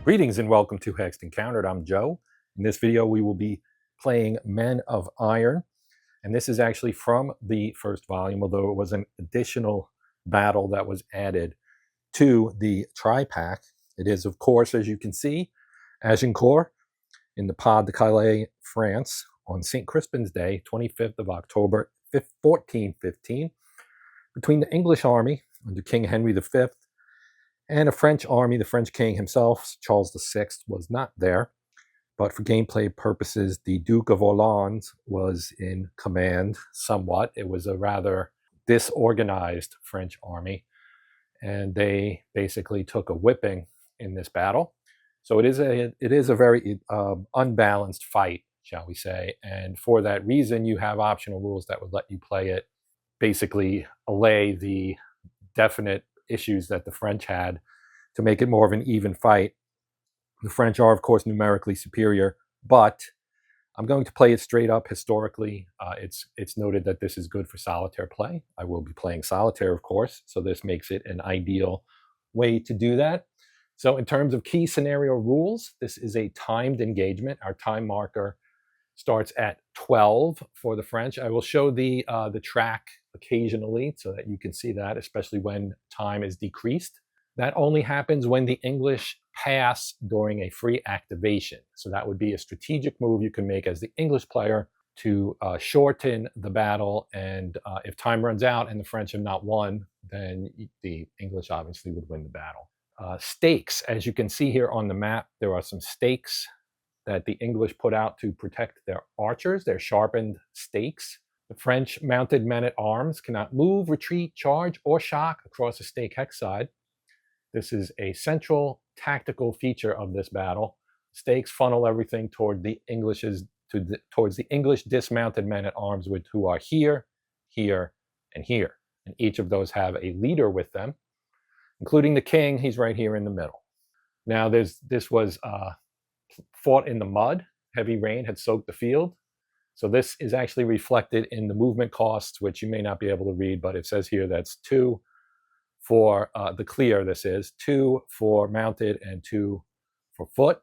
Greetings and welcome to Hexed Encountered. I'm Joe. In this video, we will be playing Men of Iron. And this is actually from the first volume, although it was an additional battle that was added to the tri-pack. It is, of course, as you can see, Agincourt in the Pas de Calais, France, on St. Crispin's Day, 25th of October, 1415, between the English army under King Henry V and a French army. The French king himself, Charles VI, was not there, but for gameplay purposes, the Duke of Orleans was in command somewhat. It was a rather disorganized French army, and they basically took a whipping in this battle. So it is a very unbalanced fight, shall we say, and for that reason, you have optional rules that would let you play it, basically allay the definite issues that the French had to make it more of an even fight. The French are, of course, numerically superior, but I'm going to play it straight up historically. It's noted that this is good for solitaire play. I will be playing solitaire, of course, so this makes it an ideal way to do that. So in terms of key scenario rules, this is a timed engagement. Our time marker starts at 12 for the French. I will show the track occasionally so that you can see that, especially when time is decreased. That only happens when the English pass during a free activation. So that would be a strategic move you can make as the English player to shorten the battle. And if time runs out and the French have not won, then the English obviously would win the battle. Stakes, as you can see here on the map, there are some stakes that the English put out to protect their archers, their sharpened stakes. The French mounted men-at-arms cannot move, retreat, charge, or shock across a stake hex side. This is a central tactical feature of this battle. Stakes funnel everything toward the towards the English dismounted men-at-arms, who are here, here, and here. And each of those have a leader with them, including the king. He's right here in the middle. Now, this was fought in the mud. Heavy rain had soaked the field. So this is actually reflected in the movement costs, which you may not be able to read, but it says here that's 2 for the clear. This is 2 for mounted and 2 for foot.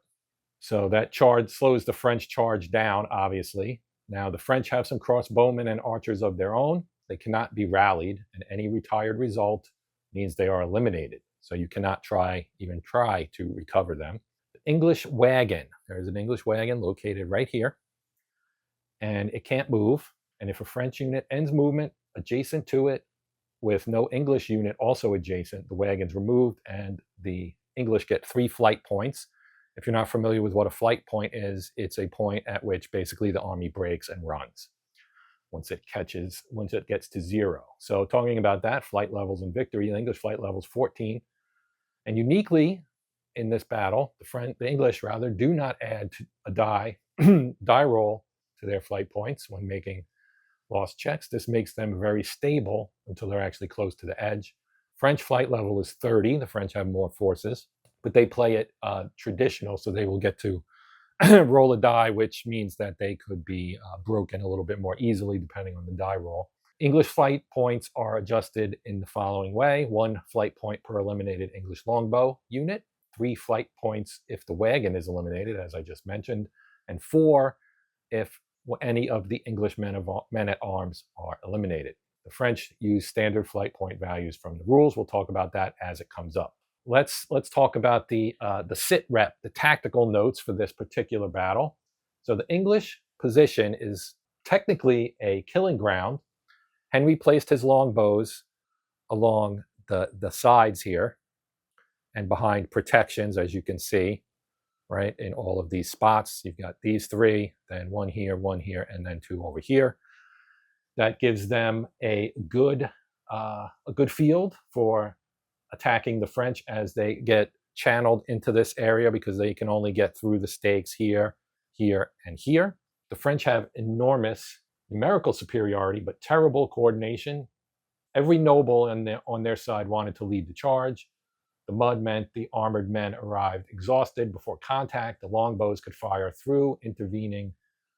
So that charge slows the French charge down, obviously. Now the French have some crossbowmen and archers of their own. They cannot be rallied, and any retired result means they are eliminated. So you cannot even try to recover them. English wagon. There's an English wagon located right here, and it can't move. And if a French unit ends movement adjacent to it with no English unit also adjacent, the wagon's removed and the English get 3 flight points. If you're not familiar with what a flight point is, it's a point at which basically the army breaks and runs once it gets to 0. So talking about that, flight levels and victory, the English flight level is 14. And uniquely, in this battle, the English do not add a die roll to their flight points when making lost checks. This makes them very stable until they're actually close to the edge. French flight level is 30. The French have more forces, but they play it traditional, so they will get to roll a die, which means that they could be broken a little bit more easily depending on the die roll. English flight points are adjusted in the following way: 1 flight point per eliminated English longbow unit, 3 flight points if the wagon is eliminated, as I just mentioned, and 4 if any of the English men-at-arms are eliminated. The French use standard flight point values from the rules. We'll talk about that as it comes up. Let's talk about the sit rep, the tactical notes for this particular battle. So the English position is technically a killing ground. Henry placed his longbows along the sides here and behind protections, as you can see, right, in all of these spots. You've got these 3, then 1 here, and then 2 over here. That gives them a good field for attacking the French as they get channeled into this area, because they can only get through the stakes here, here, and here. The French have enormous numerical superiority, but terrible coordination. Every noble on their side wanted to lead the charge. The mud meant the armored men arrived exhausted before contact. The longbows could fire through intervening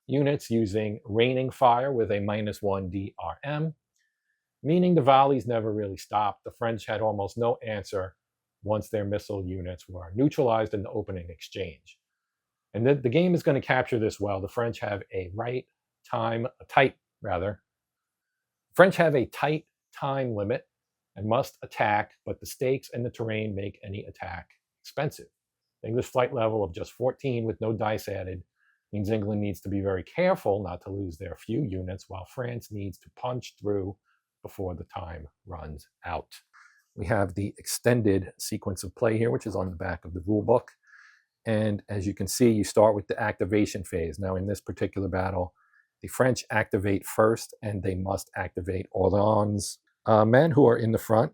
units using raining fire with a -1 DRM, meaning the volleys never really stopped. The French had almost no answer once their missile units were neutralized in the opening exchange. And the game is going to capture this well. The French have a tight time limit and must attack, but the stakes and the terrain make any attack expensive. The English flight level of just 14 with no dice added means England needs to be very careful not to lose their few units, while France needs to punch through before the time runs out. We have the extended sequence of play here, which is on the back of the rule book. And as you can see, you start with the activation phase. Now, in this particular battle, the French activate first, and they must activate Orléans' men who are in the front.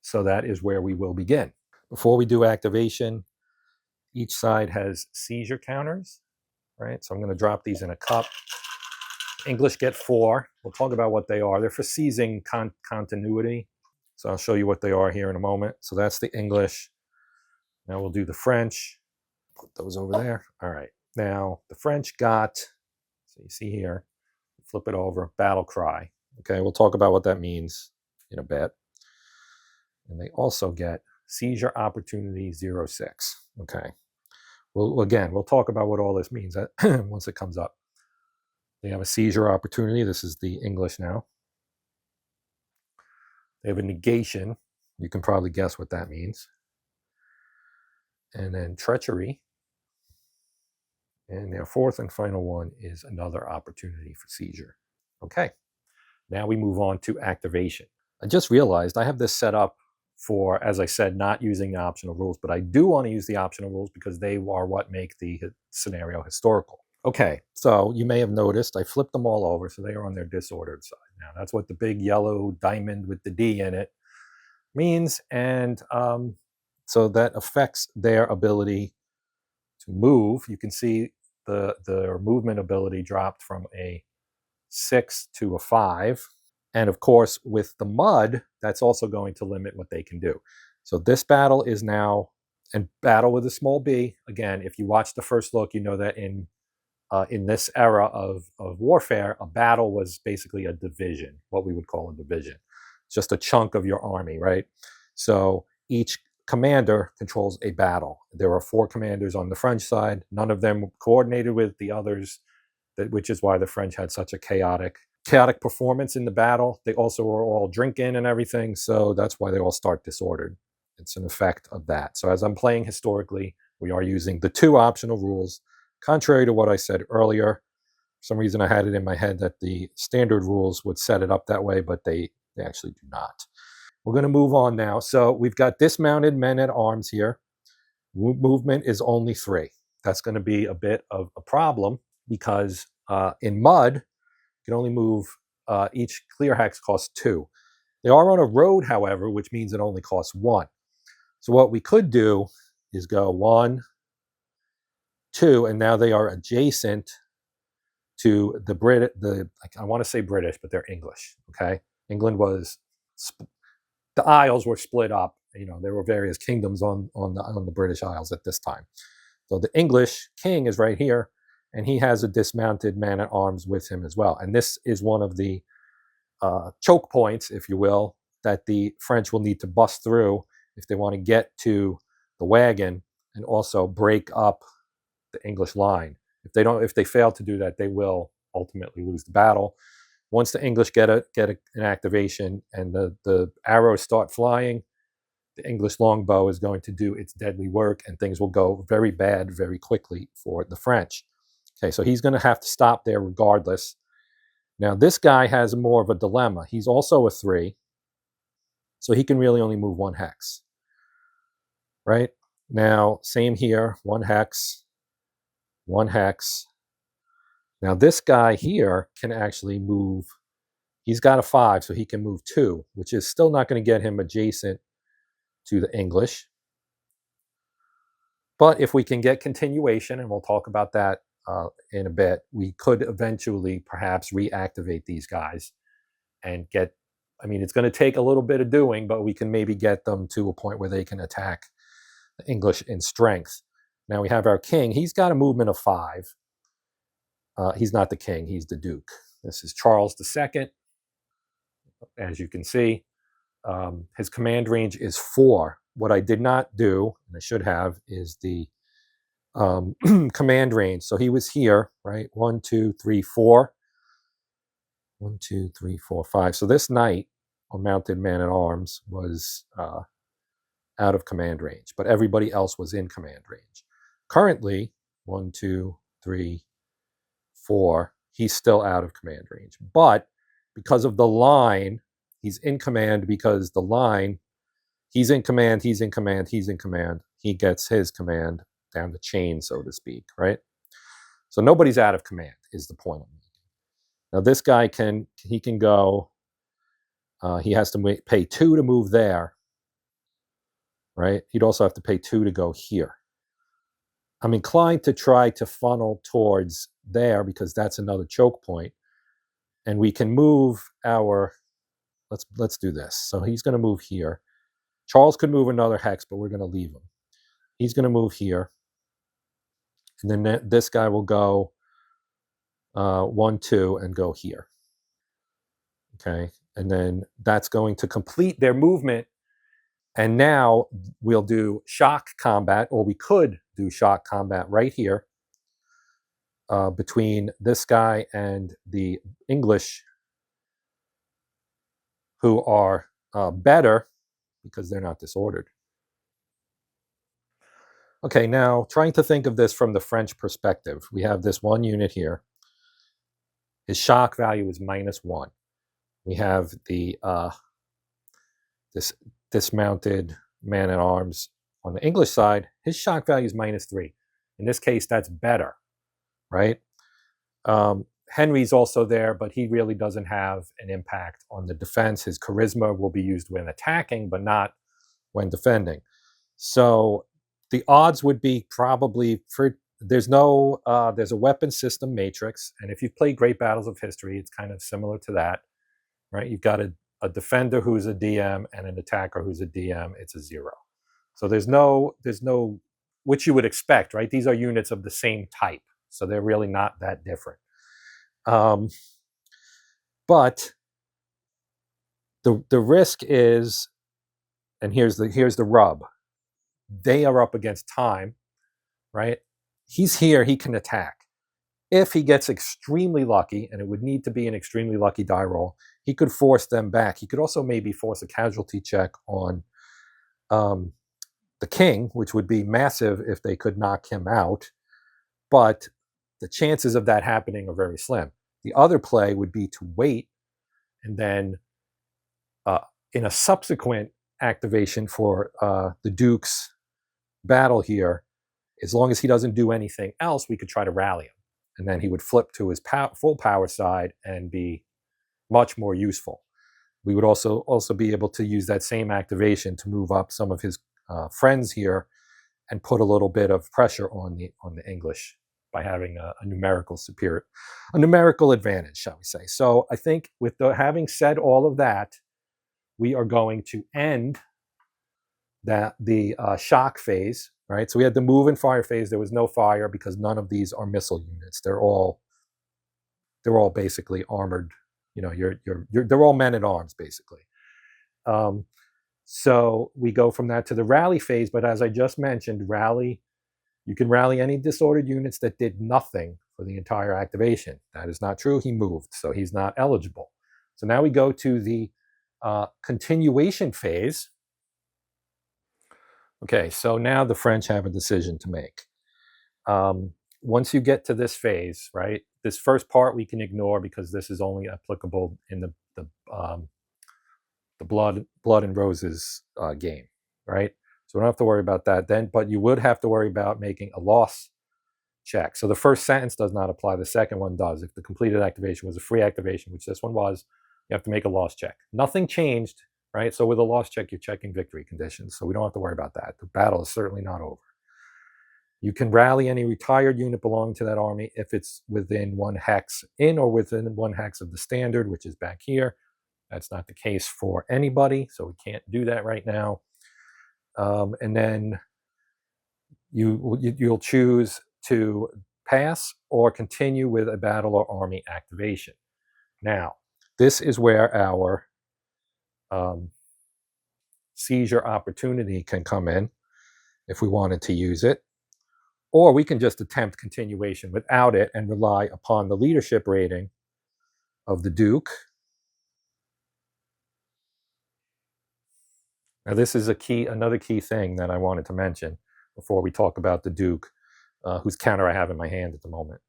So that is where we will begin. Before we do activation, each side has seizure counters, right? So I'm going to drop these in a cup. English get 4. We'll talk about what they are. They're for seizing continuity. So I'll show you what they are here in a moment. So that's the English. Now we'll do the French. Put those over there. All right. Now the French got, so you see here, flip it over, battle cry. Okay, we'll talk about what that means in a bit. And they also get seizure opportunity 06. Okay. Well, again, we'll talk about what all this means once it comes up. They have a seizure opportunity. This is the English now. They have a negation. You can probably guess what that means. And then treachery. And their fourth and final one is another opportunity for seizure. Okay. Now we move on to activation. I just realized I have this set up for, as I said, not using the optional rules, but I do want to use the optional rules because they are what make the scenario historical. Okay, so you may have noticed I flipped them all over, so they are on their disordered side. Now, that's what the big yellow diamond with the D in it means, and so that affects their ability to move. You can see the movement ability dropped from a 6 to a 5. And of course, with the mud, that's also going to limit what they can do. So this battle is now, and battle with a small b, again, if you watch the first look, you know that in this era of warfare, a battle was basically a division, what we would call a division. It's just a chunk of your army, right? So each commander controls a battle. There are 4 commanders on the French side. None of them coordinated with the others, which is why the French had such a chaotic performance in the battle. They also were all drinking and everything, so that's why they all start disordered. It's an effect of that. So as I'm playing historically, we are using the 2 optional rules, contrary to what I said earlier. For some reason I had it in my head that the standard rules would set it up that way, but they actually do not. We're going to move on now. So we've got dismounted men at arms here. Movement is only 3. That's going to be a bit of a problem because in mud, you can only move, each clear hex costs 2. They are on a road, however, which means it only costs 1. So what we could do is go 1, 2, and now they are adjacent to I want to say British, but they're English, okay? England was, the Isles were split up. You know, there were various kingdoms on the British Isles at this time. So the English king is right here, and he has a dismounted man at arms with him as well. And this is one of the choke points, if you will, that the French will need to bust through if they want to get to the wagon and also break up the English line. If they fail to do that, they will ultimately lose the battle. Once the English get an activation and the arrows start flying, the English longbow is going to do its deadly work, and things will go very bad very quickly for the French. Okay, so he's going to have to stop there regardless. Now, this guy has more of a dilemma. He's also a 3, so he can really only move 1 hex. Right? Now, same here, 1 hex, 1 hex. Now, this guy here can actually move. He's got a 5, so he can move 2, which is still not going to get him adjacent to the English. But if we can get continuation, and we'll talk about that in a bit, we could eventually perhaps reactivate these guys and get, I mean, it's going to take a little bit of doing, but we can maybe get them to a point where they can attack the English in strength. Now we have our king. He's got a movement of 5. He's not the king, he's the duke. This is Charles II, as you can see. his command range is 4. What I did not do, and I should have, is the command range. So he was here, right? 1, 2, 3, 4. 1, 2, 3, 4, 5. So this knight, or mounted man-at-arms, was out of command range, but everybody else was in command range. Currently, 1, 2, 3, 4, he's still out of command range. But because of the line, he's in command, because the line, he's in command, he's in command, he's in command. He gets his command down the chain, so to speak, right? So nobody's out of command is the point I'm making. Now this guy can go, he has to pay 2 to move there, right? He'd also have to pay 2 to go here. I'm inclined to try to funnel towards there because that's another choke point. And we can move our, let's do this. So he's going to move here. Charles could move another hex, but we're going to leave him. He's going to move here. And then this guy will go 1, 2 and go here. Okay. And then that's going to complete their movement. And now we'll do shock combat, or we could do shock combat right here between this guy and the English, who are better because they're not disordered. Okay, now trying to think of this from the French perspective, we have this one unit here. His shock value is -1. We have the this dismounted man-at-arms on the English side. His shock value is -3. In this case, that's better, right? Henry's also there, but he really doesn't have an impact on the defense. His charisma will be used when attacking, but not when defending. So the odds would be probably for, there's a weapon system matrix, and if you've played Great Battles of History, it's kind of similar to that, right? You've got a defender who's a DM and an attacker who's a DM. It's a 0. So there's no which you would expect, right? These are units of the same type, so they're really not that different. But the risk is, and here's the rub, they are up against time, right? He's here, he can attack. If he gets extremely lucky, and it would need to be an extremely lucky die roll, he could force them back. He could also maybe force a casualty check on the king, which would be massive if they could knock him out. But the chances of that happening are very slim. The other play would be to wait, and then in a subsequent activation for the Duke's battle here, as long as he doesn't do anything else, we could try to rally him. And then he would flip to his full power side and be much more useful. We would also be able to use that same activation to move up some of his friends here and put a little bit of pressure on the English by having a numerical advantage, shall we say. So I think with having said all of that, we are going to end the shock phase, right? So we had the move and fire phase. There was no fire because none of these are missile units. They're all basically armored. You know, they're all men-at-arms basically. So we go from that to the rally phase. But as I just mentioned, you can rally any disordered units that did nothing for the entire activation. That is not true. He moved, so he's not eligible. So now we go to the continuation phase. Okay, so now the French have a decision to make. Once you get to this phase, right, this first part we can ignore because this is only applicable in the blood and roses game, right? So we don't have to worry about that then, but you would have to worry about making a loss check. So the first sentence does not apply. The second one does. If the completed activation was a free activation, which this one was, you have to make a loss check. Nothing changed, right? So with a loss check, you're checking victory conditions. So we don't have to worry about that. The battle is certainly not over. You can rally any retired unit belonging to that army if it's within 1 hex in or within 1 hex of the standard, which is back here. That's not the case for anybody, so we can't do that right now. And then you'll choose to pass or continue with a battle or army activation. Now, this is where our seizure opportunity can come in if we wanted to use it. Or we can just attempt continuation without it and rely upon the leadership rating of the Duke. Now, this is another key thing that I wanted to mention before we talk about the Duke, whose counter I have in my hand at the moment.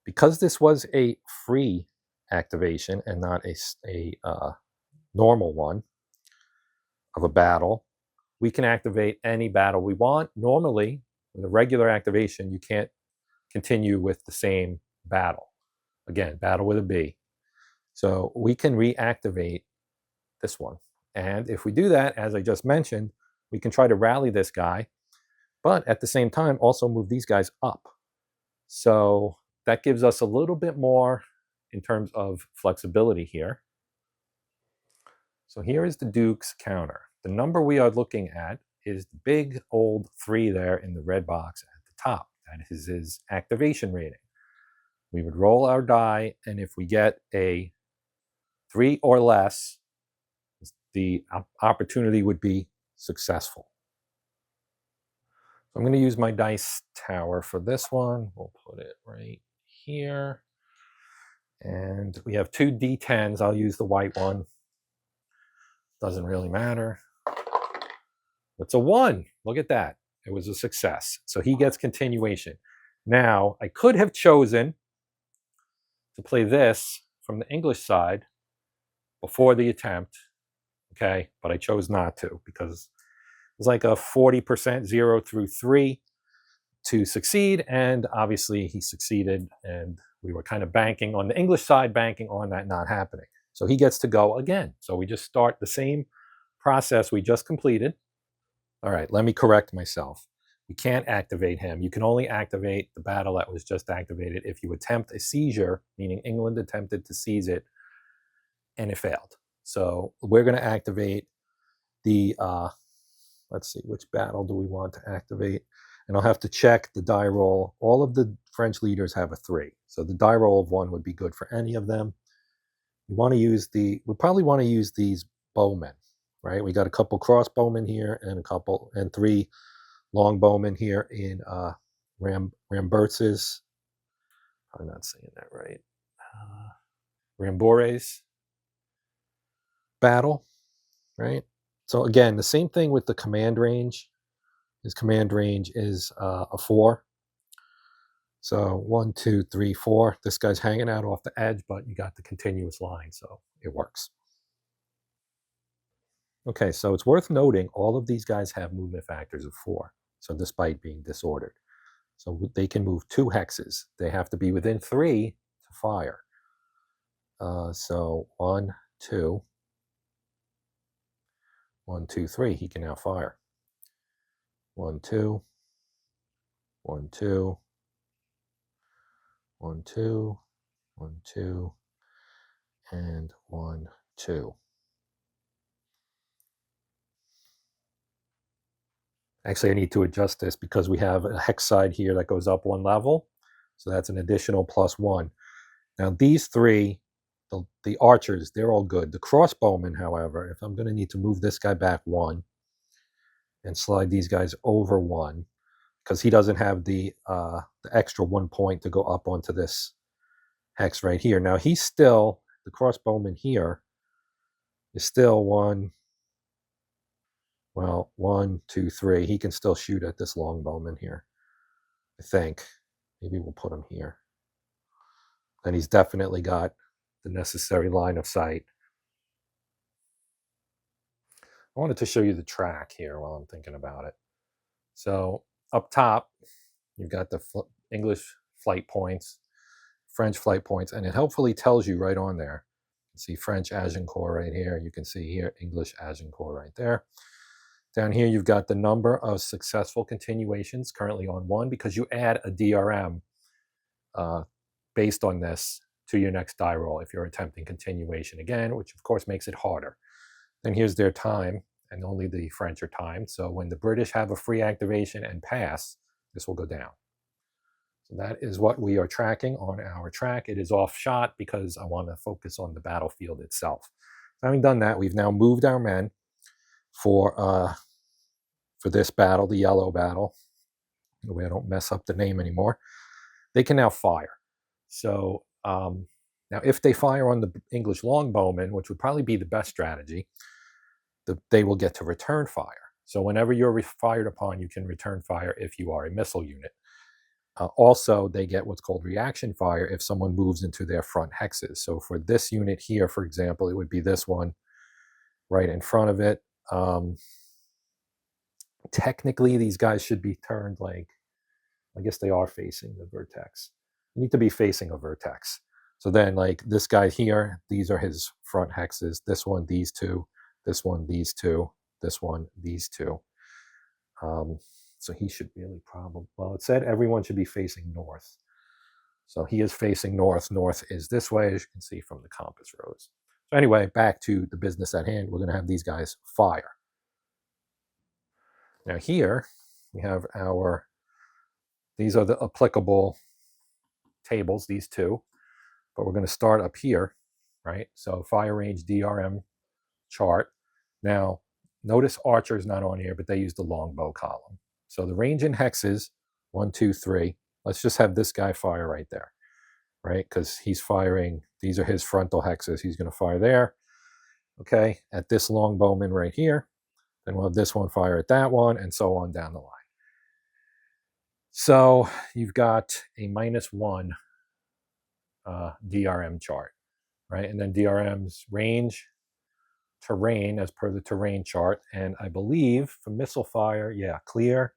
Because this was a free activation and not a normal one of a battle, we can activate any battle we want. Normally, with a regular activation, you can't continue with the same battle. Again, battle with a B. So we can reactivate this one. And if we do that, as I just mentioned, we can try to rally this guy, but at the same time also move these guys up. So that gives us a little bit more in terms of flexibility here. So here is the Duke's counter. The number we are looking at is the big old 3 there in the red box at the top. That is his activation rating. We would roll our die, and if we get a 3 or less, the opportunity would be successful. So I'm going to use my dice tower for this one. We'll put it right here. And we have 2 D10s. I'll use the white one. Doesn't really matter. It's a 1. Look at that. It was a success. So he gets continuation. Now, I could have chosen to play this from the English side before the attempt, okay? But I chose not to because it was like a 40% 0 through 3 to succeed, and obviously he succeeded, and we were kind of banking on the English side, banking on that not happening. So he gets to go again. So we just start the same process we just completed. All right, let me correct myself. We can't activate him. You can only activate the battle that was just activated if you attempt a seizure, meaning England attempted to seize it and it failed. So we're going to activate the, let's see, which battle do we want to activate? And I'll have to check the die roll. All of the French leaders have a 3. So the die roll of 1 would be good for any of them. We want to use we probably want to use these bowmen, right? We got a couple crossbowmen here and 3 longbowmen here in Rambertz's. I'm not saying that right. Rambore's battle, right? So again, the same thing with the command range. His command range is a 4. So 1, 2, 3, 4. This guy's hanging out off the edge, but you got the continuous line, so it works. Okay, so it's worth noting all of these guys have movement factors of 4. So despite being disordered. So they can move 2 hexes. They have to be within 3 to fire. So 1, 2. 1, 2, 3. He can now fire. 1, 2. 1, 2. 1, 2. 1, 2. And 1, 2. Actually, I need to adjust this because we have a hex side here that goes up 1 level. So that's an additional +1. Now these 3, the archers, they're all good. The crossbowmen, however, if I'm going to need to move this guy back 1 and slide these guys over 1, because he doesn't have the extra 1 point to go up onto this hex right here. Now he's still, the crossbowman here is still 1, 2, 3. He can still shoot at this longbowman here, I think. Maybe we'll put him here. And he's definitely got the necessary line of sight. I wanted to show you the track here while I'm thinking about it. So up top, you've got the English flight points, French flight points, and it helpfully tells you right on there. You can see French Agincourt right here. You can see here English Agincourt right there. Down here, you've got the number of successful continuations, currently on 1, because you add a DRM based on this to your next die roll if you're attempting continuation again, which of course makes it harder. Then here's their time, and only the French are timed. So when the British have a free activation and pass, this will go down. So that is what we are tracking on our track. It is off shot because I want to focus on the battlefield itself. Having done that, we've now moved our men. for this battle, the yellow battle. The way I don't mess up the name anymore. They can now fire. So now if they fire on the English longbowmen, which would probably be the best strategy, they will get to return fire. So whenever you're fired upon, you can return fire if you are a missile unit. Also, they get what's called reaction fire if someone moves into their front hexes. So for this unit here, for example, it would be this one right in front of it. Technically, these guys should be turned like, I guess they are facing the vertex. You need to be facing a vertex. So then like this guy here, these are his front hexes. This one, these two. This one, these two. This one, these two. So he should really probably, well, it said everyone should be facing north. So he is facing north. North is this way, as you can see from the compass rose. So anyway, back to the business at hand. We're going to have these guys fire. Now here we have these are the applicable tables, these two. But we're going to start up here, right? So fire range DRM chart. Now, notice Archer is not on here, but they use the longbow column. So the range in hexes, 1, 2, 3. Let's just have this guy fire right there, right? Because he's firing, these are his frontal hexes. He's going to fire there, okay, at this longbowman right here. Then we'll have this one fire at that one, and so on down the line. So you've got a -1 DRM chart, right? And then DRM's range, terrain as per the terrain chart. And I believe for missile fire, yeah, clear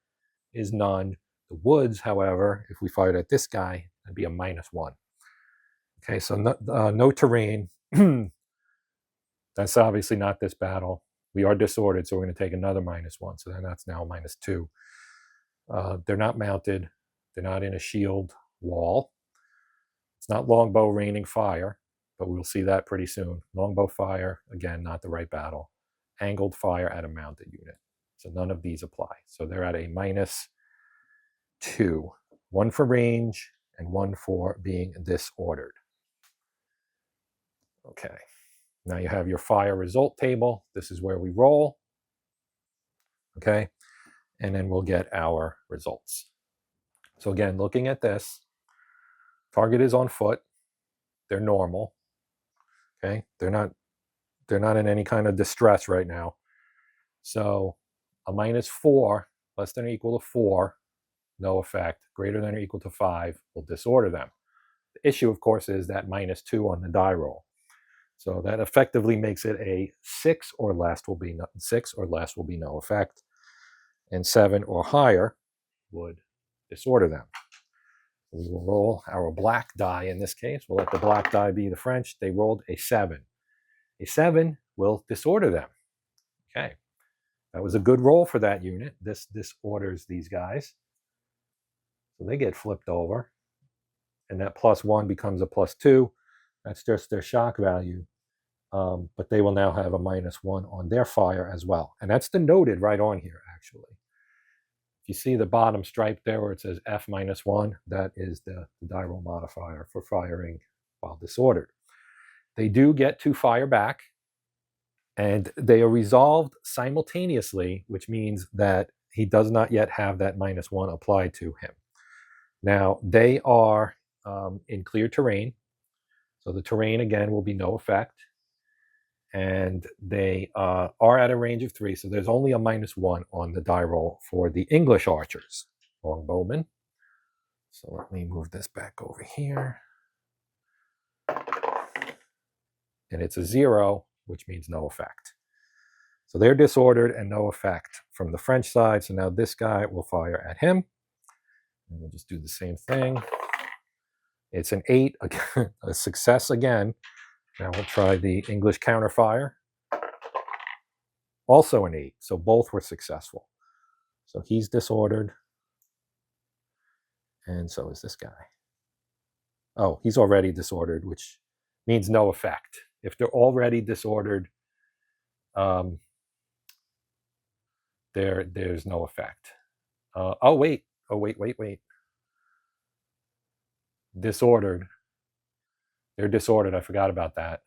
is none. The woods, however, if we fired at this guy, that'd be a -1. Okay, so no terrain. That's obviously not this battle. We are disordered, so we're going to take another -1. So then that's now -2. They're not mounted. They're not in a shield wall. It's not longbow raining fire, but we'll see that pretty soon. Longbow fire, again, not the right battle. Angled fire at a mounted unit. So none of these apply. So they're at a -2. 1 for range and 1 for being disordered. Okay. Now you have your fire result table. This is where we roll. Okay. And then we'll get our results. So again, looking at this, target is on foot. They're normal. Okay. They're not in any kind of distress right now. So a -4, less than or equal to 4, no effect. Greater than or equal to 5 will disorder them. The issue, of course, is that -2 on the die roll. So that effectively makes it a 6 or less will be no effect, and 7 or higher would disorder them. We will roll our black die in this case. We'll let the black die be the French. They rolled a 7. A 7 will disorder them. Okay. That was a good roll for that unit. This disorders these guys. So they get flipped over. And that +1 becomes a +2. That's just their shock value. But they will now have a -1 on their fire as well. And that's denoted right on here, actually. If you see the bottom stripe there where it says F-1, that is the die roll modifier for firing while disordered. They do get to fire back, and they are resolved simultaneously, which means that he does not yet have that -1 applied to him. Now, they are in clear terrain, so the terrain, again, will be no effect. And they are at a range of 3, so there's only a -1 on the die roll for the English archers, longbowmen. So let me move this back over here. And it's a 0, which means no effect. So they're disordered and no effect from the French side. So now this guy will fire at him. And we'll just do the same thing. It's an 8, a success again. Now we'll try the English counterfire. Also an 8, so both were successful. So he's disordered. And so is this guy. Oh, he's already disordered, which means no effect. If they're already disordered, there's no effect. Oh, wait. Disordered. They're disordered. I forgot about that.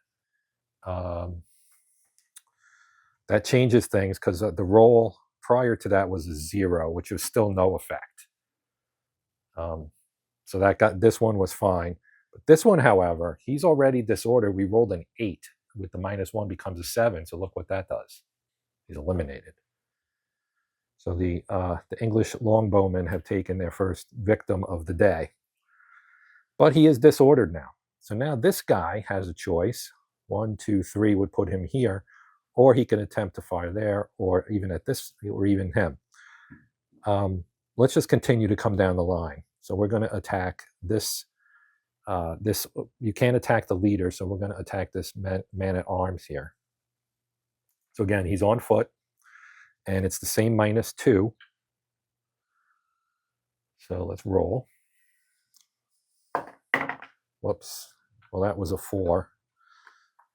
That changes things because the roll prior to that was a 0, which was still no effect. So this one was fine. But this one, however, he's already disordered. We rolled an 8 with the -1 becomes a 7. So look what that does. He's eliminated. So the English longbowmen have taken their first victim of the day. But he is disordered now. So now this guy has a choice. 1, 2, 3 would put him here, or he can attempt to fire there, or even at this, or even him. Let's just continue to come down the line. So we're going to attack this. You can't attack the leader, so we're going to attack this man at arms here. So again, he's on foot, and it's the same -2. So let's roll. Whoops. Well, that was a 4,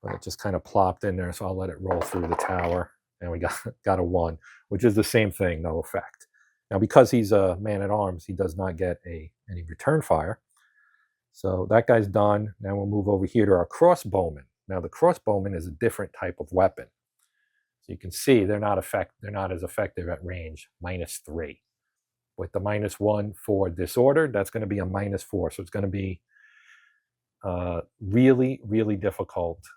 but it just kind of plopped in there, so I'll let it roll through the tower, and we got a 1, which is the same thing, no effect. Now, because he's a man at arms, he does not get any return fire. So that guy's done. Now we'll move over here to our crossbowmen. Now the crossbowman is a different type of weapon. So you can see they're not as effective at range, -3. With the -1 for disordered, that's going to be a -4. So it's going to be really, really difficult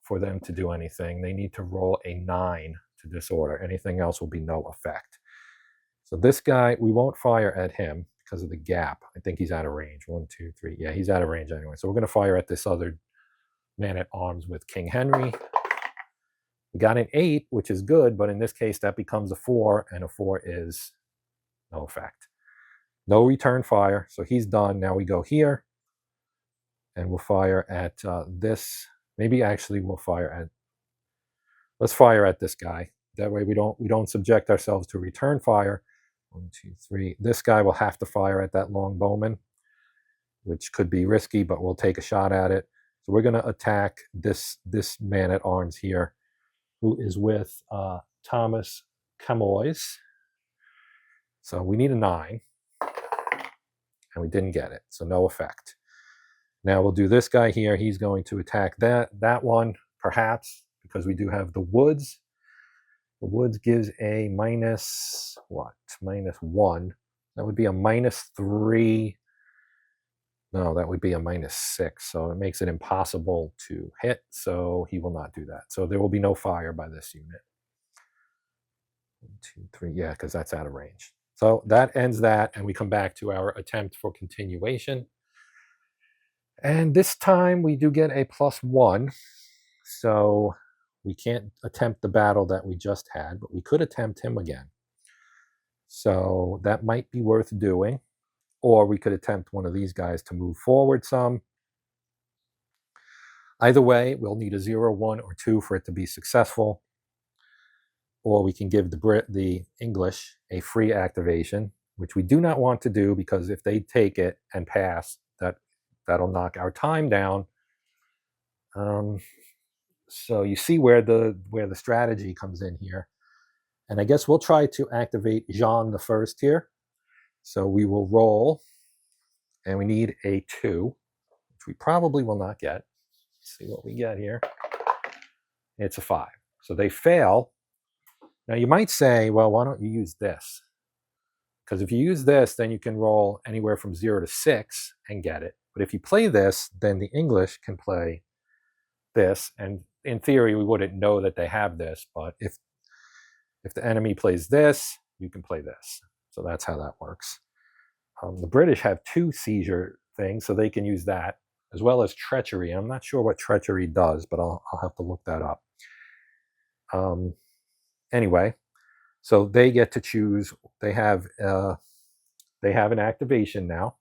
for them to do anything. They need to roll a 9 to disorder. Anything else will be no effect. So this guy, we won't fire at him because of the gap. I think he's out of range. 1, 2, 3. Yeah, he's out of range anyway. So we're going to fire at this other man at arms with King Henry. We got an 8, which is good, but in this case, that becomes a 4, and a 4 is no effect. No return fire, so he's done. Now we go here, and we'll fire at this. Maybe actually we'll fire at. Let's fire at this guy. That way we don't subject ourselves to return fire. 1, 2, 3. This guy will have to fire at that longbowman, which could be risky, but we'll take a shot at it. So we're going to attack this man at arms here, who is with Thomas Camoys. So we need a 9, and we didn't get it, so no effect. Now we'll do this guy here. He's going to attack that one, perhaps, because we do have the woods. The woods gives a -1. That would be a -3. No, that would be a -6. So it makes it impossible to hit. So he will not do that. So there will be no fire by this unit. 1, 2, 3. Yeah, because that's out of range. So that ends that, and we come back to our attempt for continuation. And this time we do get a +1. So we can't attempt the battle that we just had, but we could attempt him again. So that might be worth doing. Or we could attempt one of these guys to move forward some. Either way, we'll need a 0, 1, or 2 for it to be successful. Or we can give the English a free activation, which we do not want to do, because if they take it and pass, that'll knock our time down. So you see where the strategy comes in here. And I guess we'll try to activate Jean the First here. So we will roll, and we need a 2, which we probably will not get. Let's see what we get here. It's a 5. So they fail. Now you might say, well, why don't you use this? Because if you use this, then you can roll anywhere from 0 to 6 and get it. But if you play this, then the English can play this, and in theory we wouldn't know that they have this, but if the enemy plays this, you can play this. So that's how that works. The British have 2 seizure things, so they can use that, as well as treachery. I'm not sure what treachery does, but I'll have to look that up. Anyway, so they get to choose. They have an activation now,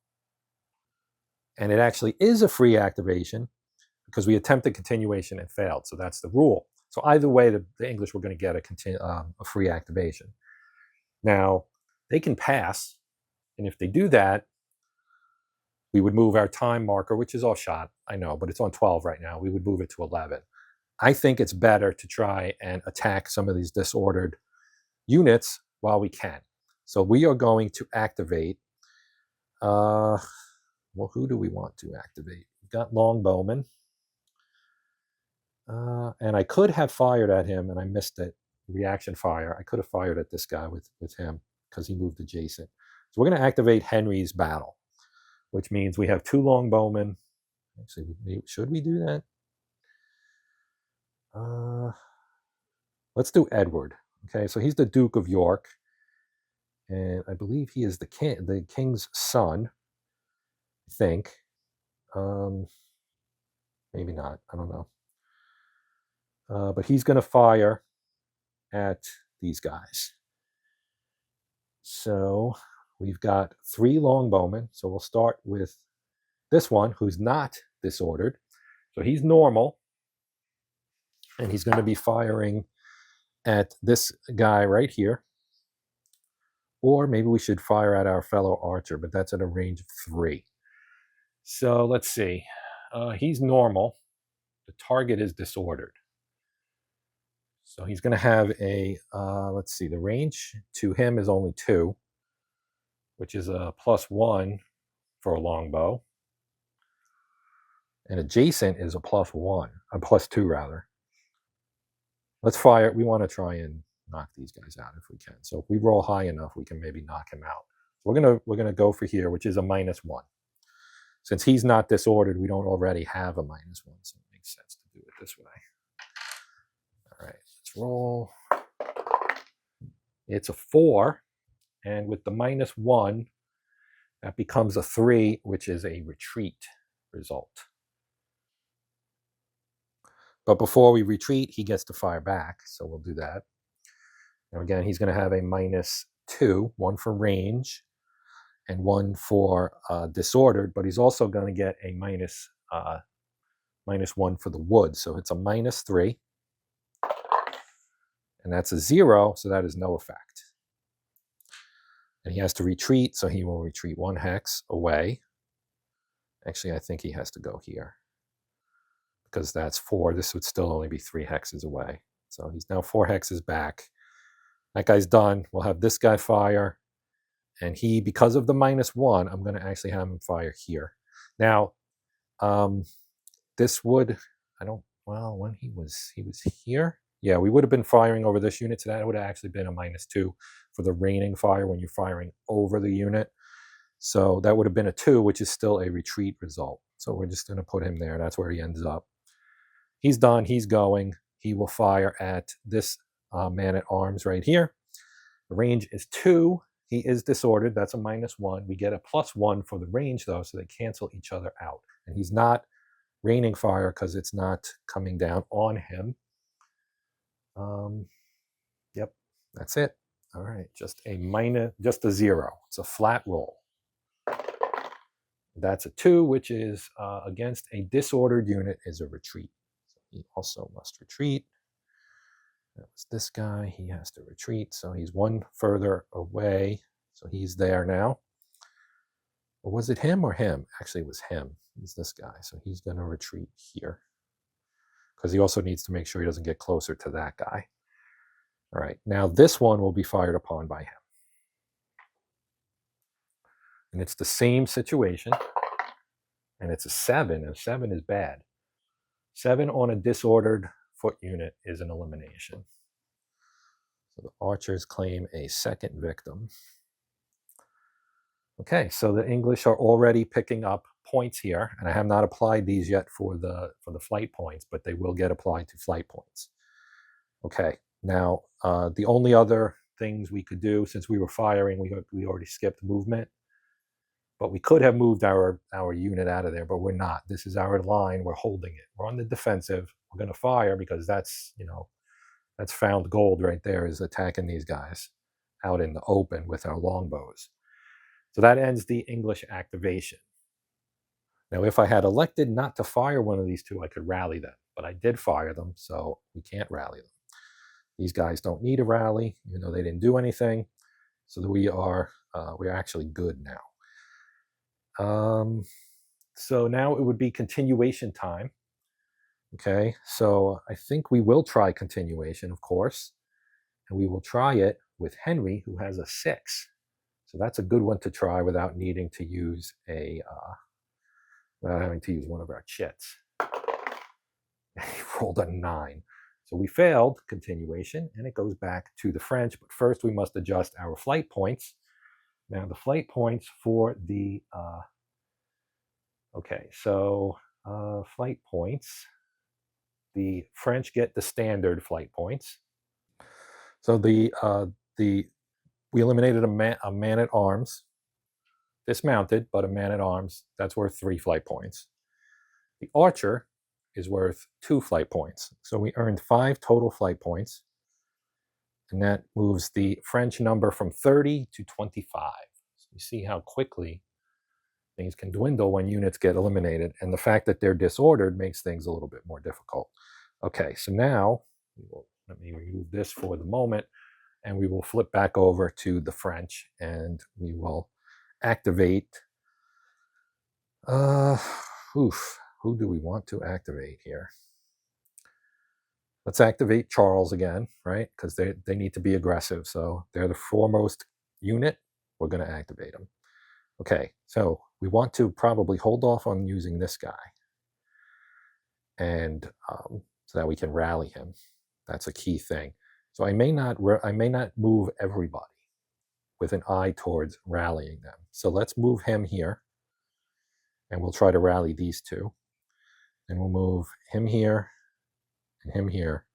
and it actually is a free activation, because we attempted continuation and failed. So that's the rule. So either way, the English were going to get a free activation. Now, they can pass, and if they do that, we would move our time marker, which is off shot, I know, but it's on 12 right now. We would move it to 11. I think it's better to try and attack some of these disordered units while we can. So we are going to activate, well, who do we want to activate? We've got longbowmen. And I could have fired at him, and I missed it. reaction fire. I could have fired at this guy with him because he moved adjacent. So we're going to activate Henry's battle, which means we have 2 longbowmen. Actually, should we do that? Let's do Edward. Okay, so he's the Duke of York, and I believe he is the king's son. I think. Maybe not. I don't know. But he's going to fire at these guys. So we've got 3 longbowmen. So we'll start with this one, who's not disordered. So he's normal. And he's going to be firing at this guy right here. Or maybe we should fire at our fellow archer, but that's at a range of 3. So let's see. He's normal. The target is disordered. So he's going to have a, let's see, the range to him is only 2, which is a +1 for a longbow. And adjacent is a +1, a +2 rather. Let's fire. We want to try and knock these guys out if we can. So if we roll high enough, we can maybe knock him out. We're gonna go for here, which is a -1. Since he's not disordered, we don't already have a -1, so it makes sense to do it this way. All right, let's roll. It's a 4, and with the -1, that becomes a 3, which is a retreat result. But before we retreat, he gets to fire back, so we'll do that. Now again, he's going to have a -2, 1 for range, and 1 for disordered, but he's also going to get a -1 for the wood, so it's a -3. And that's a 0, so that is no effect. And he has to retreat, so he will retreat 1 hex away. Actually, I think he has to go here, because that's 4. This would still only be 3 hexes away. So he's now 4 hexes back. That guy's done. We'll have this guy fire. And he, because of the -1, I'm going to actually have him fire here. Now, this would, when he was here. Yeah, we would have been firing over this unit, so that would have actually been a -2 for the raining fire when you're firing over the unit. So that would have been a 2, which is still a retreat result. So we're just going to put him there. That's where he ends up. He's done. He's going. He will fire at this man-at-arms right here. The range is 2. He is disordered. That's a -1. We get a +1 for the range, though, so they cancel each other out. And he's not raining fire because it's not coming down on him. Yep, that's it. All right, just a 0. It's a flat roll. That's a 2, which is against a disordered unit is a retreat. So he also must retreat. That was this guy. He has to retreat, so he's 1 further away. So he's there now. Or was it him or him? Actually, it was him. He's this guy, so he's going to retreat here. Because he also needs to make sure he doesn't get closer to that guy. All right, now this one will be fired upon by him. And it's the same situation. And it's a 7, and 7 is bad. 7 on a disordered foot unit is an elimination. So the archers claim a 2nd victim. Okay, so the English are already picking up points here, and I have not applied these yet for the flight points, but they will get applied to flight points. Okay, now the only other things we could do, since we were firing, we already skipped movement, but we could have moved our unit out of there, but we're not. This is our line. We're holding it. We're on the defensive. We're going to fire because that's, that's found gold right there, is attacking these guys out in the open with our longbows. So that ends the English activation. Now, if I had elected not to fire one of these 2, I could rally them, but I did fire them, so we can't rally them. These guys don't need a rally, even though they didn't do anything. So we're actually good now. So now it would be continuation time. Okay, so I think we will try continuation, of course, and we will try it with Henry, who has a 6. So that's a good one to try without needing to use without having to use one of our chits. He rolled a 9. So we failed continuation, and it goes back to the French. But first, we must adjust our flight points. Now, the flight points for the flight points. The French get the standard flight points. So we eliminated a man at arms, dismounted, but a man at arms, that's worth 3 flight points. The archer is worth 2 flight points. So we earned 5 total flight points, and that moves the French number from 30 to 25. So you see how quickly things can dwindle when units get eliminated, and the fact that they're disordered makes things a little bit more difficult. Okay, so now let me remove this for the moment, and we will flip back over to the French, and we will activate. Who do we want to activate here? Let's activate Charles again, right? Because they need to be aggressive. So they're the foremost unit. We're going to activate them. Okay, so we want to probably hold off on using this guy, and so that we can rally him. That's a key thing. So I may not move everybody with an eye towards rallying them. So let's move him here, and we'll try to rally these two. And we'll move him here and him here.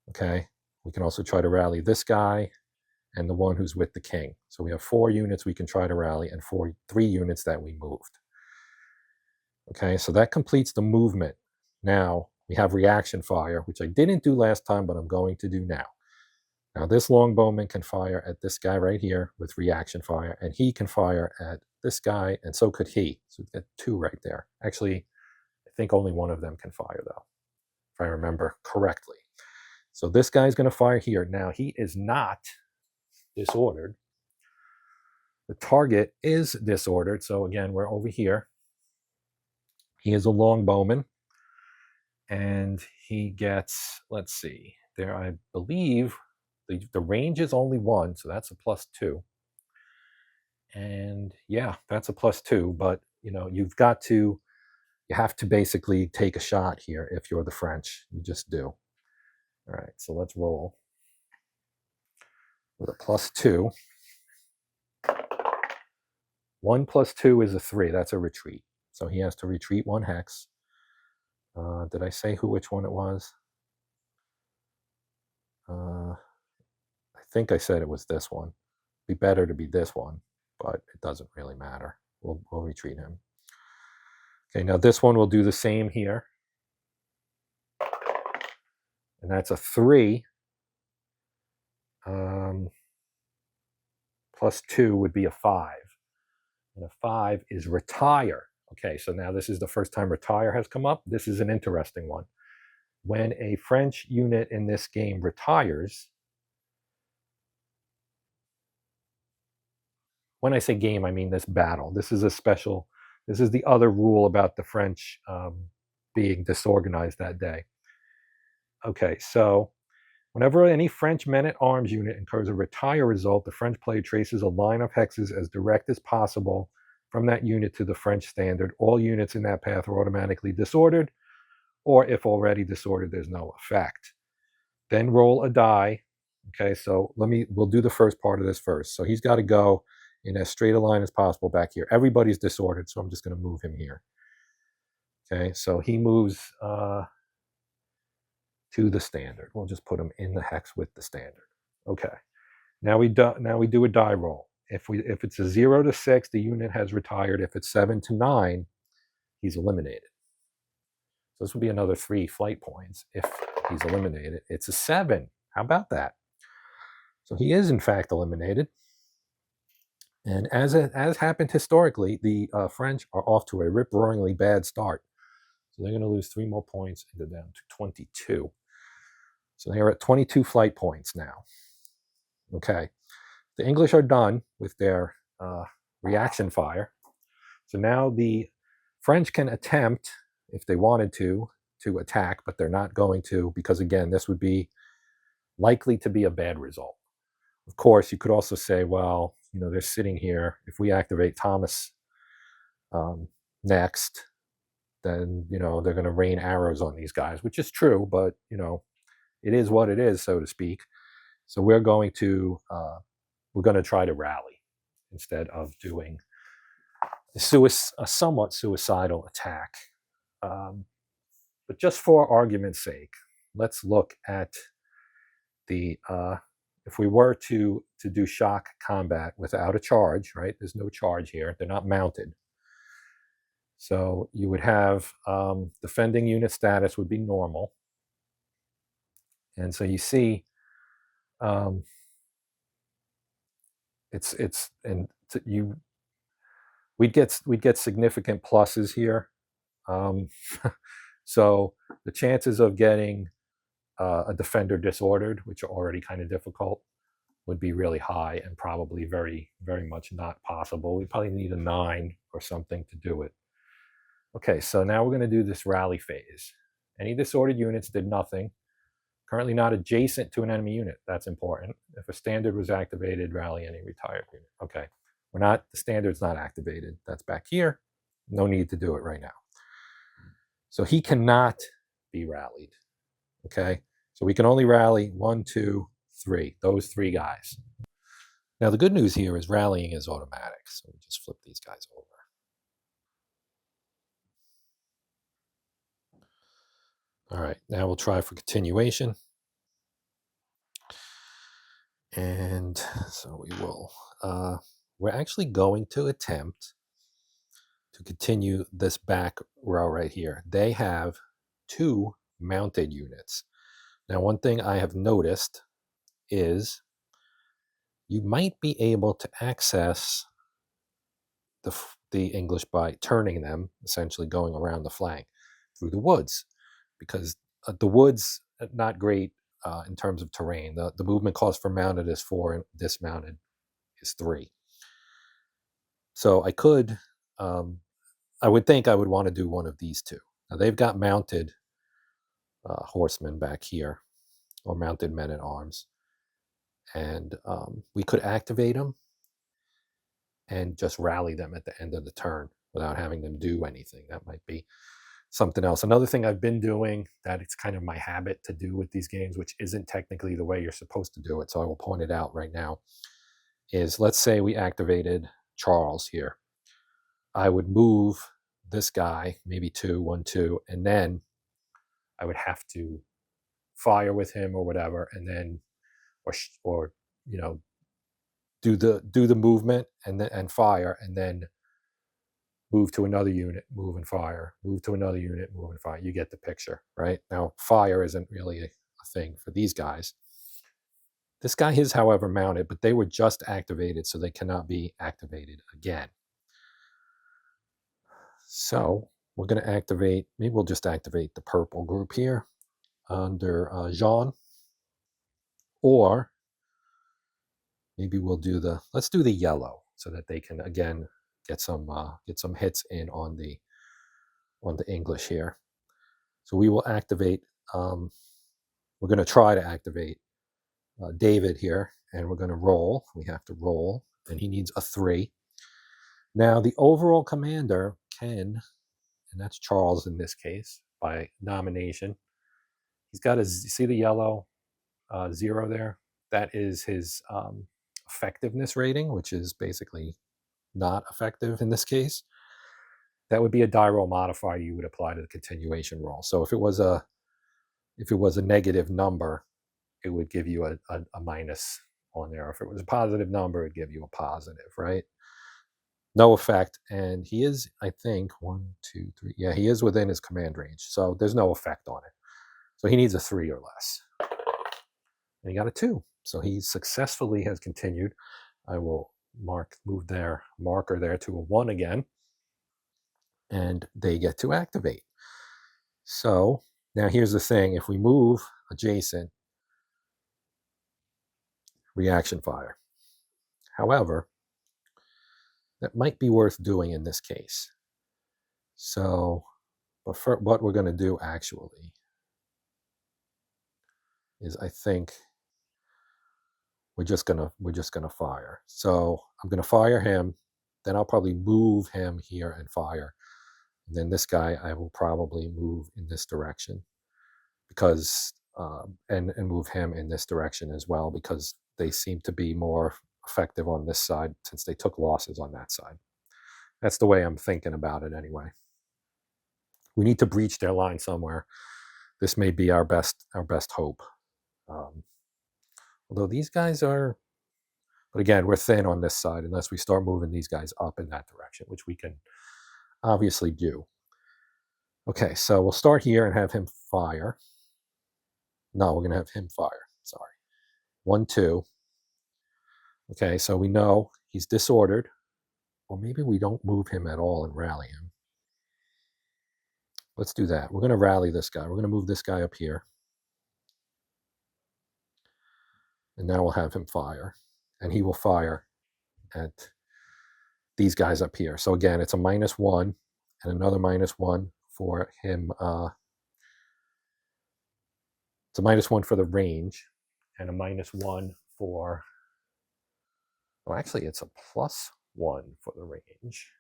Okay, we can also try to rally this guy and the one who's with the king. So we have 4 units we can try to rally and 3 units that we moved. Okay, so that completes the movement. Now we have reaction fire, which I didn't do last time, but I'm going to do now. Now this longbowman can fire at this guy right here with reaction fire, and he can fire at this guy, and so could he. So we've got 2 right there. Actually, I think only one of them can fire, though, if I remember correctly. So this guy's going to fire here. Now, he is not disordered. The target is disordered. So again, we're over here. He is a longbowman, and he gets, let's see, there I believe the range is only 1, so that's a +2. And yeah, that's a +2, but you have to basically take a shot here if you're the French. You just do. All right, so let's roll with a +2. 1 + 2 is a 3. That's a retreat. So he has to retreat 1 hex. Did I say which one it was? I think I said it was this one. It'd be better to be this one, but it doesn't really matter. We'll retreat him. Okay, now this one will do the same here. And that's a 3. +2 would be a 5. And a 5 is retire. Okay, so now this is the first time retire has come up. This is an interesting one. When a French unit in this game retires, when I say game, I mean this battle. This is the other rule about the French being disorganized that day. Okay, so whenever any French men-at-arms unit incurs a retire result, the French player traces a line of hexes as direct as possible from that unit to the French standard. All units in that path are automatically disordered, or if already disordered, there's no effect. Then roll a die. Okay, so we'll do the first part of this first. So he's got to go in as straight a line as possible back here. Everybody's disordered, so I'm just going to move him here. Okay, so he moves to the standard. We'll just put him in the hex with the standard. Okay, now we do a die roll. If it's a 0 to 6, the unit has retired. If it's 7 to 9, he's eliminated. So this would be another 3 flight points if he's eliminated. It's a 7. How about that? So he is in fact eliminated. And as happened historically, the French are off to a rip-roaringly bad start. So they're going to lose 3 more points and go down to 22. So they are at 22 flight points now. Okay. The English are done with their reaction fire. So now the French can attempt, if they wanted to attack, but they're not going to, because again, this would be likely to be a bad result. Of course, you could also say, well, they're sitting here. If we activate Thomas next, then, they're going to rain arrows on these guys, which is true, but, it is what it is, so to speak. So we're going to try to rally instead of doing a somewhat suicidal attack. But just for argument's sake, let's look at the if we were to do shock combat without a charge, right? There's no charge here. They're not mounted. So you would have defending unit status would be normal. And so you see we'd get significant pluses here. So the chances of getting a defender disordered, which are already kind of difficult, would be really high and probably very, very much not possible. We probably need a 9 or something to do it. Okay, so now we're going to do this rally phase. Any disordered units did nothing. Currently not adjacent to an enemy unit. That's important. If a standard was activated, rally any retired unit. Okay, the standard's not activated. That's back here. No need to do it right now. So he cannot be rallied. Okay, so we can only rally 1, 2, 3. Those 3 guys. Now the good news here is rallying is automatic. So we just flip these guys over. All right, now we'll try for continuation. And so we will, we're actually going to attempt to continue this back row right here. They have 2 mounted units. Now, one thing I have noticed is you might be able to access the English by turning them, essentially going around the flank through the woods, because the woods are not great in terms of terrain. The movement cost for mounted is 4 and dismounted is 3. So I could, I would think I would want to do one of these 2. Now they've got mounted horsemen back here, or mounted men at arms. And we could activate them and just rally them at the end of the turn without having them do anything. That might be something else. Another thing I've been doing that it's kind of my habit to do with these games, which isn't technically the way you're supposed to do it, so I will point it out right now, is let's say we activated Charles here. I would move this guy, maybe 2, 1, 2, and then I would have to fire with him or whatever, and then or do the movement and fire, and then move to another unit, move and fire, move to another unit, move and fire. You get the picture, right? Now, fire isn't really a thing for these guys. This guy is, however, mounted, but they were just activated, so they cannot be activated again. So we're going to activate, maybe we'll just activate the purple group here under Jean, or maybe we'll do let's do the yellow so that they can again get some hits in on the English here. So we will activate. We're going to try to activate David here, and we're going to roll. We have to roll, and he needs a 3. Now the overall commander can, and that's Charles in this case by nomination. He's got see the yellow 0 there. That is his effectiveness rating, which is basically not effective in this case. That would be a die roll modifier you would apply to the continuation roll. So if it was a negative number, it would give you a minus on there. If it was a positive number, it'd give you a positive, right? No effect. And he is, I think, 1, 2, 3. Yeah, he is within his command range. So there's no effect on it. So he needs a 3 or less. And he got a 2. So he successfully has continued. I will move their marker there to a 1 again. And they get to activate. So now here's the thing. If we move adjacent, reaction fire. However, that might be worth doing in this case. So but for what we're going to do actually is, I think we're just gonna fire. So I'm gonna fire him, then I'll probably move him here and fire. And then this guy I will probably move in this direction because, and move him in this direction as well, because they seem to be more effective on this side since they took losses on that side. That's the way I'm thinking about it anyway. We need to breach their line somewhere. This may be our best hope. Although these guys are, but again, we're thin on this side unless we start moving these guys up in that direction, which we can obviously do. Okay, so we'll start here and have him fire. No, we're going to have him fire. Sorry. 1, 2. Okay, so we know he's disordered. Or maybe we don't move him at all and rally him. Let's do that. We're going to rally this guy. We're going to move this guy up here. And now we'll have him fire. And he will fire at these guys up here. So again, it's a -1 and another -1 for him. It's a -1 for the range and a -1 for, well, actually it's a +1 for the range.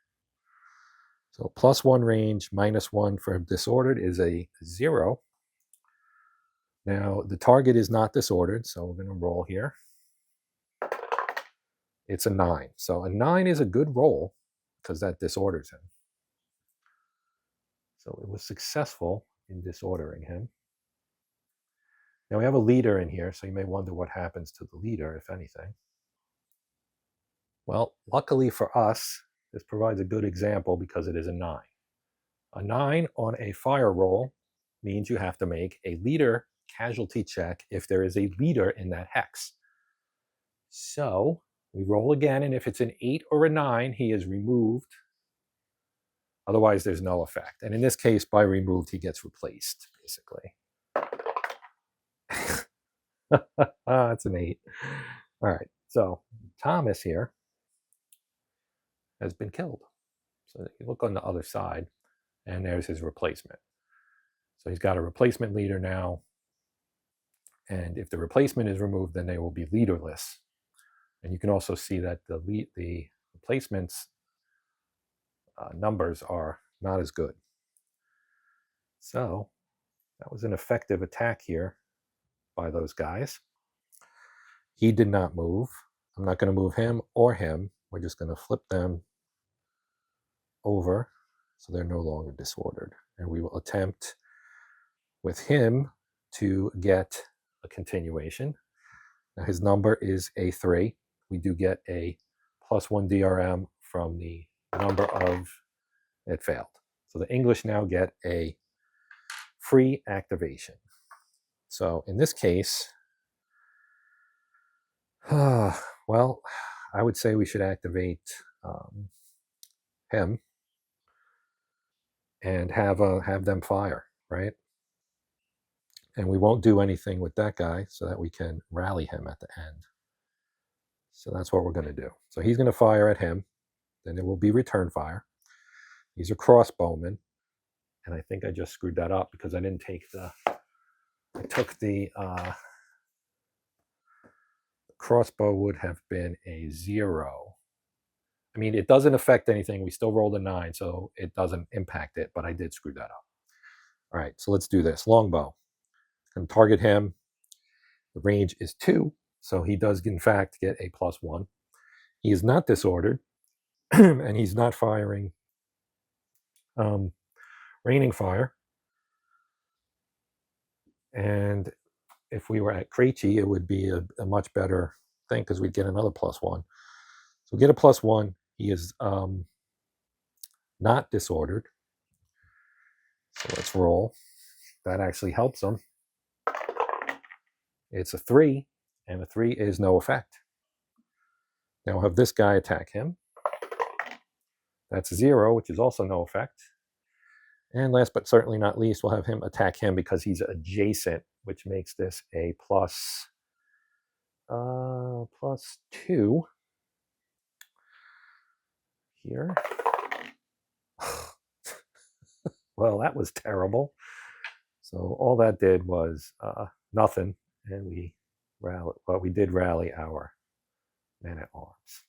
So +1 range, -1 for disordered is a 0. Now the target is not disordered, so we're going to roll here. It's a 9. So a 9 is a good roll because that disorders him. So it was successful in disordering him. Now we have a leader in here, so you may wonder what happens to the leader, if anything. Well, luckily for us, this provides a good example because it is a 9. A 9 on a fire roll means you have to make a leader casualty check if there is a leader in that hex. So we roll again, and if it's an 8 or a 9, he is removed. Otherwise, there's no effect. And in this case, by removed, he gets replaced, basically. It's an 8. All right, so Thomas here has been killed. So you look on the other side, and there's his replacement. So he's got a replacement leader now. And if the replacement is removed, then they will be leaderless. And you can also see that the replacement's numbers are not as good. So that was an effective attack here by those guys. He did not move. I'm not going to move him or him. We're just going to flip them over so they're no longer disordered. And we will attempt with him to get a continuation. Now his number is a 3. We do get a +1 DRM from the number of it failed. So the English now get a free activation. So in this case, well, I would say we should activate him and have them fire, right? And we won't do anything with that guy so that we can rally him at the end. So that's what we're going to do. So he's going to fire at him. Then there will be return fire. These are crossbowmen. And I think I just screwed that up because I didn't take the, I took the crossbow would have been a 0. I mean, it doesn't affect anything. We still rolled a 9, so it doesn't impact it, but I did screw that up. All right, so let's do this. Longbow. Going to target him. The range is 2, so he does, in fact, get a +1. He is not disordered, and he's not firing raining fire. And if we were at Krejci, it would be a much better thing because we'd get another +1. So we get a +1. He is not disordered. So let's roll. That actually helps him. It's a 3, and a 3 is no effect. Now we'll have this guy attack him. That's a 0, which is also no effect. And last but certainly not least, we'll have him attack him because he's adjacent, which makes this a +2 here. Well, that was terrible. So all that did was nothing, and we did rally our men-at-arms.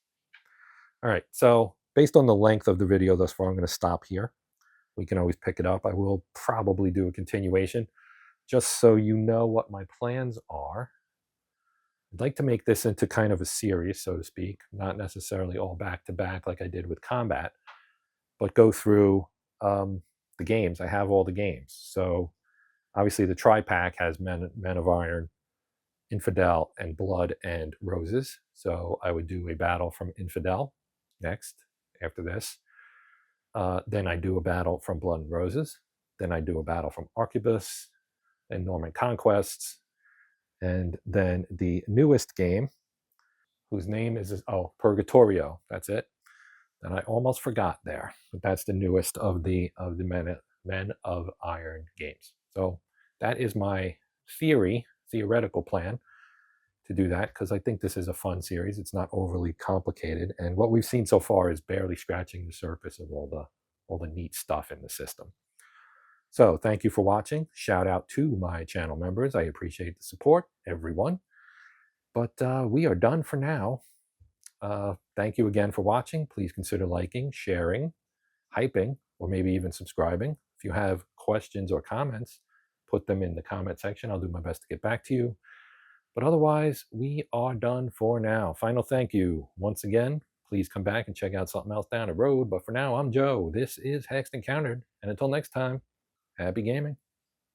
All right, so based on the length of the video thus far, I'm going to stop here. we can always pick it up. I will probably do a continuation just so you know what my plans are. I'd like to make this into kind of a series, so to speak, not necessarily all back to back like I did with Combat, but go through the games. I have all the games. So obviously the tri-pack has Men of Iron, Infidel, and Blood and Roses. So I would do a battle from Infidel next after this. Then I do a battle from Blood and Roses. Then I do a battle from Arquebus and Norman Conquests. And then the newest game, whose name is, oh, Purgatorio. That's it. And I almost forgot there, but that's the newest of the Men of Iron games. So that is my theoretical plan to do that, because I think this is a fun series. It's not overly complicated, and what we've seen so far is barely scratching the surface of all the neat stuff in the system. So thank you for watching. Shout out to my channel members. I appreciate the support, everyone. But we are done for now. Thank you again for watching. Please consider liking, sharing, hyping, or maybe even subscribing. If you have questions or comments, put them in the comment section. I'll do my best to get back to you. But otherwise, we are done for now. Final thank you once again. Please come back and check out something else down the road. But for now, I'm Joe. This is Hexed and Countered. And until next time, happy gaming.